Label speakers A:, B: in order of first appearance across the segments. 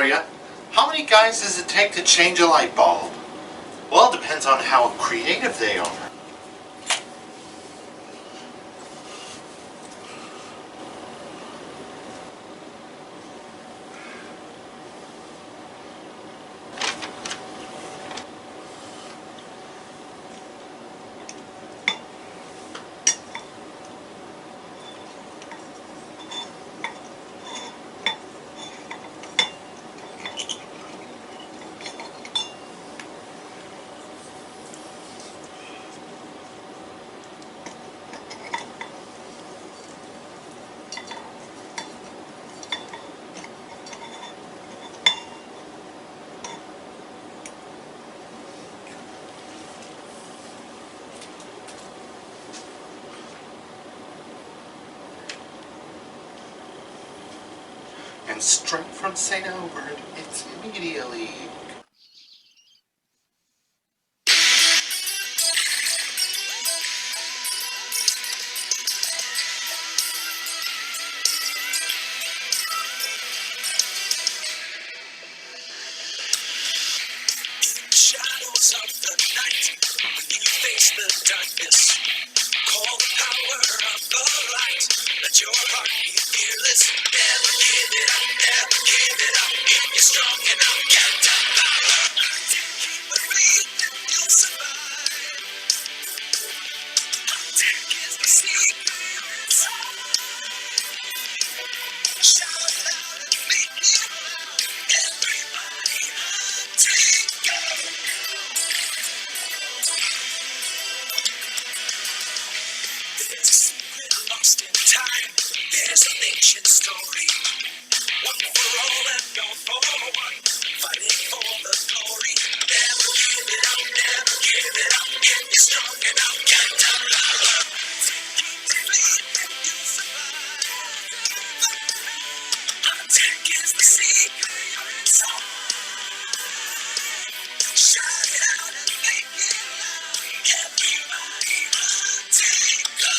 A: area. How many guys does it take to change a light bulb? Well, it depends on how creative they are. And straight from St. Albert, it's Media League.
B: Shadows of the night, when you face the darkness, call the power of the light. Let your heart be fearless. Never give it up, never give it up. If you're strong enough, get the power. Keep the faith and you'll survive. Attack is the secret. Shout it out and make it loud. Everybody, take go. There's a secret lost in time. There's an ancient story. One for all and all for one. Fighting for the glory. Never give it up, never give it up. If you're strong enough, get the power. Keep the faith and you'll survive. Attack is the secret inside. Shout it out and make it loud. Everybody, take go.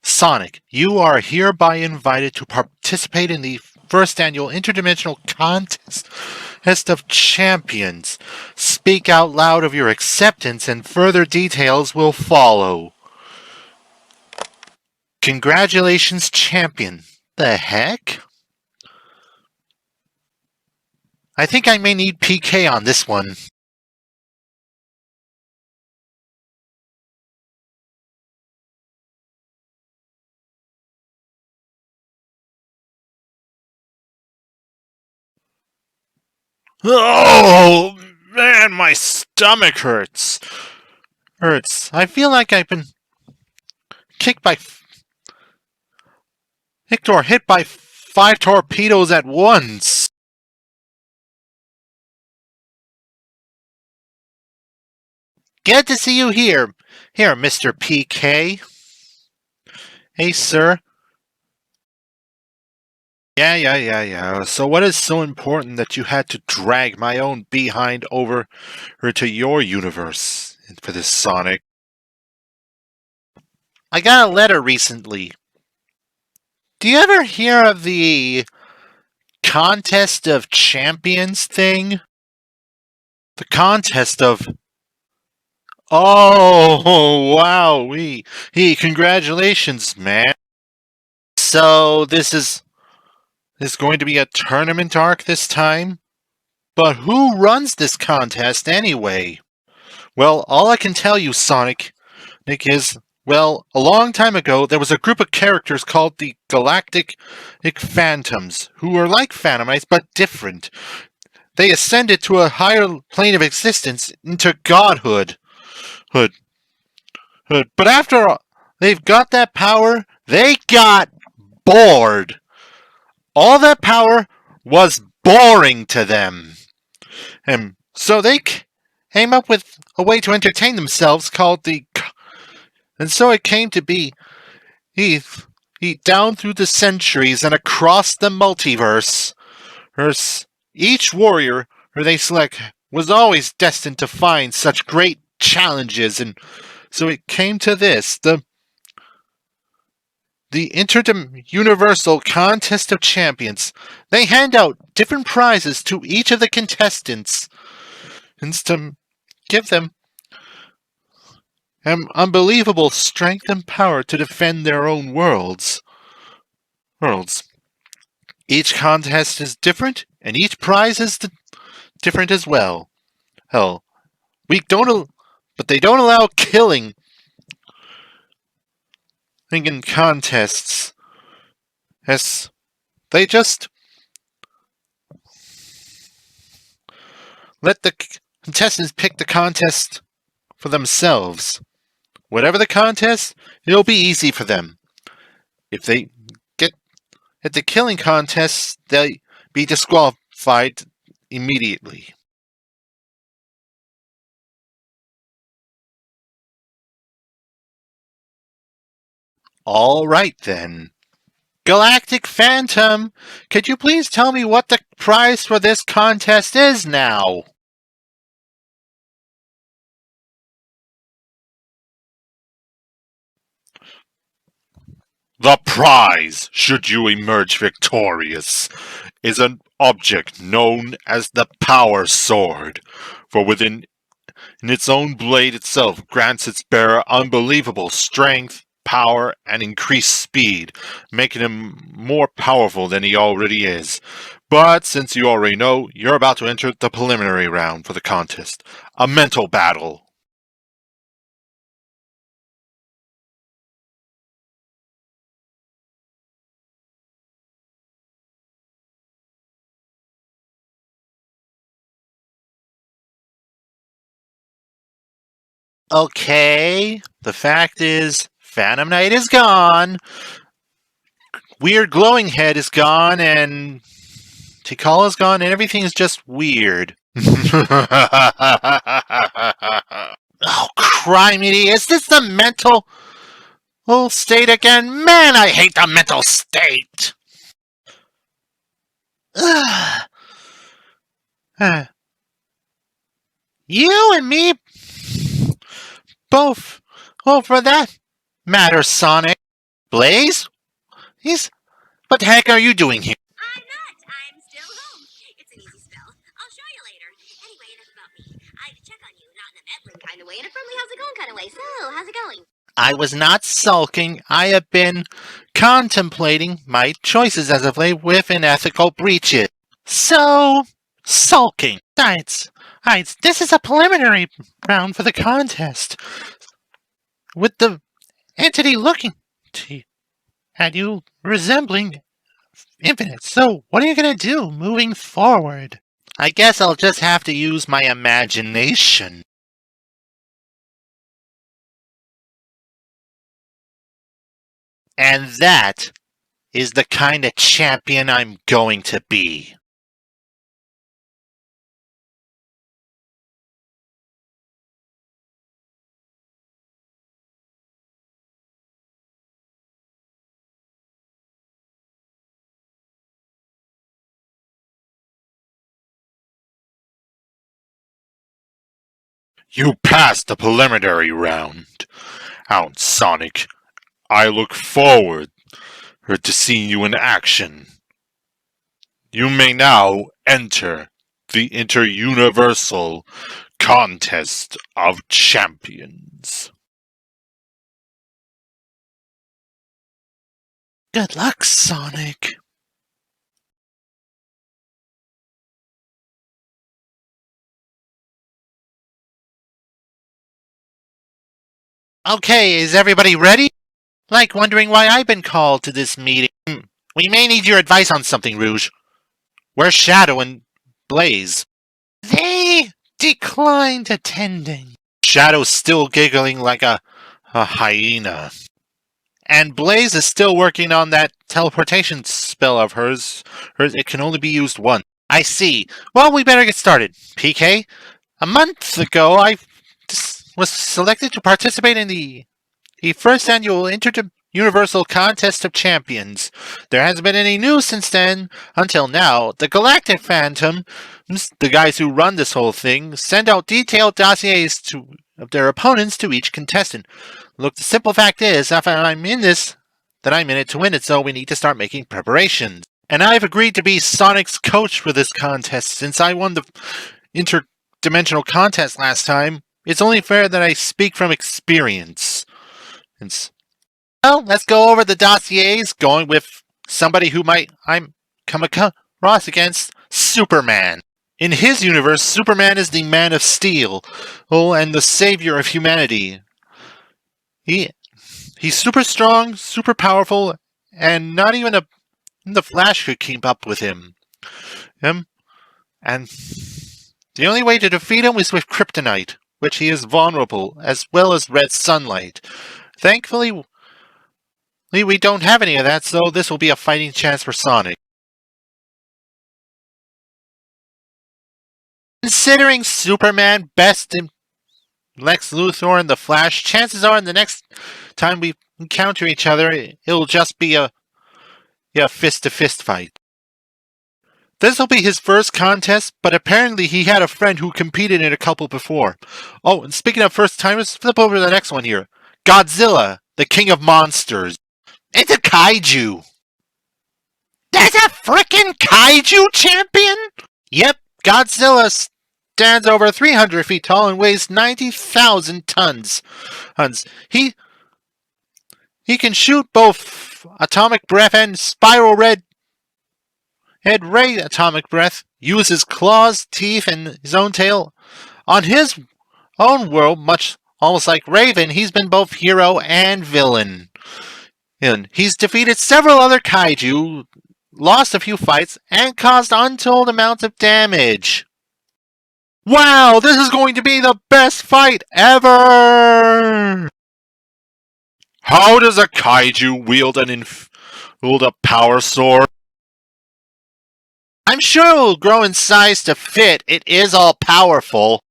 A: Sonic, you are hereby invited to participate in the first annual Interdimensional Contest of Champions. Speak out loud of your acceptance and further details will follow. Congratulations, champion. The heck? I think I may need PK on this one. Oh, man, my stomach hurts. I feel like I've been kicked by... hit by 5 torpedoes at once. Good to see you here. Here, Mr. PK. Hey, sir. Yeah. So what is so important that you had to drag my own behind over to your universe for this Sonic? I got a letter recently. Do you ever hear of the Contest of Champions thing? The contest of... Oh, wow. Hey, congratulations, man. So this is going to be a tournament arc this time? But who runs this contest anyway? Well, all I can tell you, Sonic, Nick, is, well, a long time ago, there was a group of characters called the Galactic Phantoms, who were like Phantomites, but different. They ascended to a higher plane of existence, into godhood. But after they've got that power, they got bored. All that power was boring to them. And so they came up with a way to entertain themselves called the. And so it came to be. He, down through the centuries and across the multiverse, each warrior who they select was always destined to find such great challenges, and so it came to this the Interuniversal Contest of Champions. They hand out different prizes to each of the contestants, and to give them unbelievable strength and power to defend their own worlds. Each contest is different, and each prize is different as well. Hell, but they don't allow killing in contests. Yes, they just let the contestants pick the contest for themselves. Whatever the contest, it'll be easy for them. If they get at the killing contest, they'll be disqualified immediately. All right then. Galactic Phantom, could you please tell me what the prize for this contest is now? The prize, should you emerge victorious, is an object known as the Power Sword, for within its own blade itself grants its bearer unbelievable strength, power, and increased speed, making him more powerful than he already is. But since you already know, you're about to enter the preliminary round for the contest, a mental battle. Okay, the fact is, Phantom Knight is gone, Weird Glowing Head is gone, and Tikala's gone, and everything is just weird. Oh, criminy, is this the mental state again? Man, I hate the mental state! You and me both. Well, for that matter, Sonic. Blaze? What the heck are you doing here?
B: I'm not. I'm still home. It's an easy spell. I'll show you later. Anyway, enough about me. I had to check on you, not in a meddling kind of way, in a friendly how's it going kind of way. So, how's it going?
A: I was not sulking. I have been contemplating my choices as of late with an ethical breaches. So, sulking. Besides, this is a preliminary round for the contest. With the entity looking at you resembling Infinite. So, what are you going to do moving forward? I guess I'll just have to use my imagination. And that is the kind of champion I'm going to be. You passed the preliminary round. Out, Sonic. I look forward to seeing you in action. You may now enter the Interuniversal Contest of Champions. Good luck, Sonic. Okay, is everybody ready? Like wondering why I've been called to this meeting. We may need your advice on something, Rouge. Where's Shadow and Blaze? They declined attending. Shadow's still giggling like a hyena. And Blaze is still working on that teleportation spell of hers. It can only be used once. I see. Well, we better get started. PK, A month ago, I was selected to participate in the first annual Interuniversal Contest of Champions. There hasn't been any news since then, until now. The Galactic Phantoms, the guys who run this whole thing, send out detailed dossiers of their opponents to each contestant. Look, the simple fact is, if I'm in this, then I'm in it to win it, so we need to start making preparations. And I've agreed to be Sonic's coach for this contest. Since I won the interdimensional contest last time, it's only fair that I speak from experience. Well, let's go over the dossiers, going with somebody who I'm come across against, Superman. In his universe, Superman is the Man of Steel, and the savior of humanity. He's super strong, super powerful, and not even the Flash could keep up with him. And the only way to defeat him is with kryptonite, which he is vulnerable, as well as red sunlight. Thankfully, we don't have any of that, so this will be a fighting chance for Sonic. Considering Superman bested Lex Luthor and the Flash, chances are the next time we encounter each other, it'll just be a fist-to-fist fight. This will be his first contest, but apparently he had a friend who competed in a couple before. Oh, and speaking of first-timers, flip over to the next one here. Godzilla, the king of monsters. It's a kaiju. There's a frickin' kaiju champion? Yep, Godzilla stands over 300 feet tall and weighs 90,000 tons. He can shoot both atomic breath and spiral ray atomic breath, use his claws, teeth, and his own tail. On his own world, much almost like Raven, he's been both hero and villain. And he's defeated several other kaiju, lost a few fights, and caused untold amounts of damage. Wow, this is going to be the best fight ever! How does a kaiju wield a power sword? I'm sure it will grow in size to fit. It is all powerful.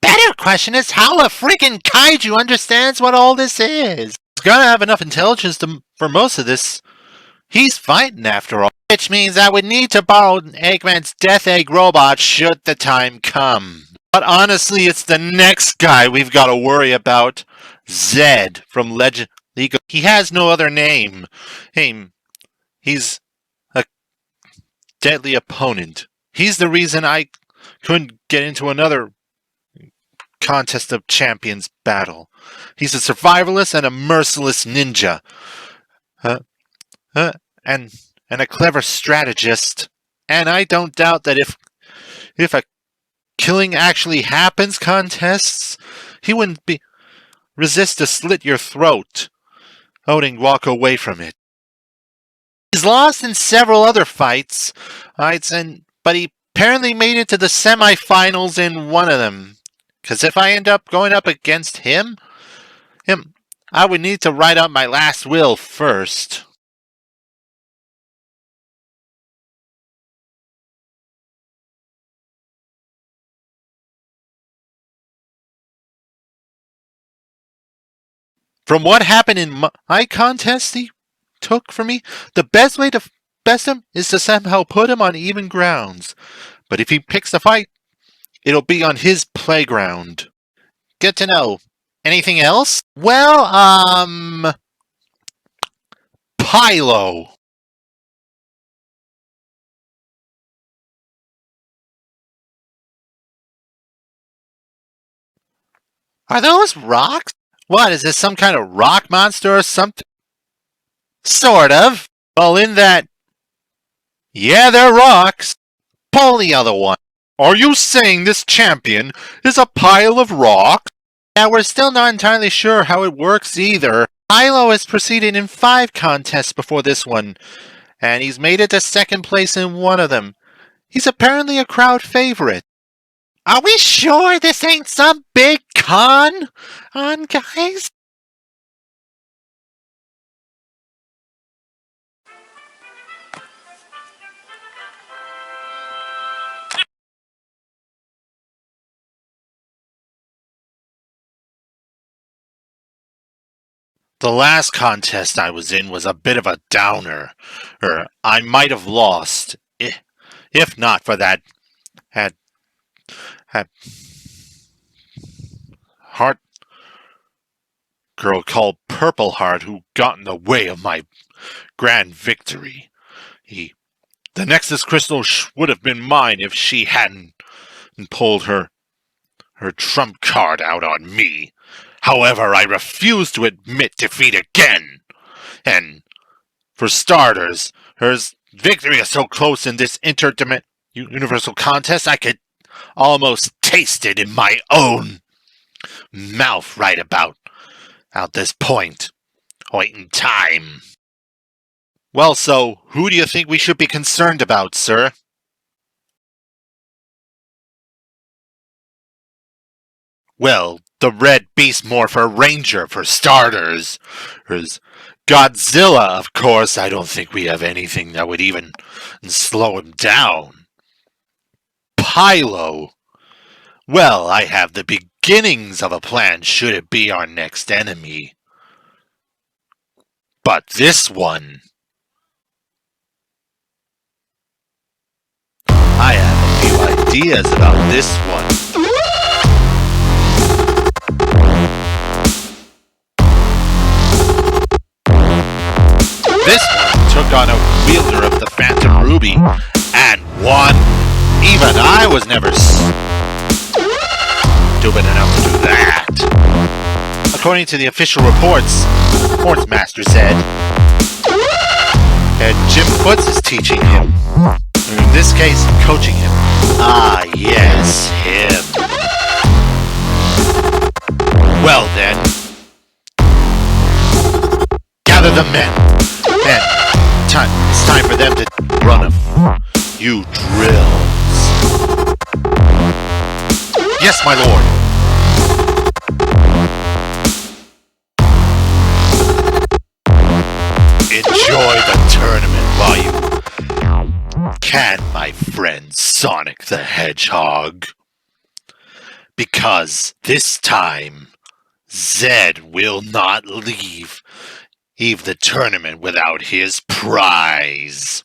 A: Better question is how a freaking kaiju understands what all this is. He's gotta have enough intelligence for most of this. He's fighting after all. Which means I would need to borrow Eggman's Death Egg robot should the time come. But honestly, it's the next guy we've got to worry about. Zed from Legend League. He has no other name. He's a deadly opponent. He's the reason I couldn't get into another Contest of Champions battle. He's a survivalist and a merciless ninja. And a clever strategist. And I don't doubt that if a killing actually happens contests, he wouldn't resist to slit your throat and walk away from it. He's lost in several other fights, but he apparently made it to the semifinals in one of them. Because if I end up going up against him, I would need to write out my last will first. From what happened in my contest he took from me, the best way to best him is to somehow put him on even grounds. But if he picks a fight, it'll be on his playground. Good to know. Anything else? Well, Pylo. Are those rocks? What, is this some kind of rock monster or something? Sort of. Well, in that... Yeah, they're rocks. Pull the other one. Are you saying this champion is a pile of rocks? Yeah, we're still not entirely sure how it works either. Pylo has proceeded in 5 contests before this one, and he's made it to second place in one of them. He's apparently a crowd favorite. Are we sure this ain't some big con, guys? The last contest I was in was a bit of a downer. I might have lost, if not for that had had heart girl called Purple Heart who got in the way of my grand victory. The Nexus Crystal would have been mine if she hadn't pulled her trump card out on me. However, I refuse to admit defeat again. And for starters, her victory is so close in this Interuniversal contest I could almost taste it in my own mouth right about at this point in time. Well, so who do you think we should be concerned about, sir? Well, the Red Beast Morpher Ranger for starters. There's Godzilla, of course. I don't think we have anything that would even slow him down. Pylo. Well, I have the beginnings of a plan should it be our next enemy. But this one... I have a few ideas about this one. This one took on a wielder of the Phantom Ruby and won. Even I was never stupid enough to do that. According to the official reports, Sportsmaster said, and Jim Foots is teaching him. In this case, coaching him. Ah, yes, him. Well then, gather the men. Men, it's time for them to run a few drills. Yes, my lord. Enjoy the tournament while you can, my friend Sonic the Hedgehog. Because this time, Zed will not leave the tournament without his prize.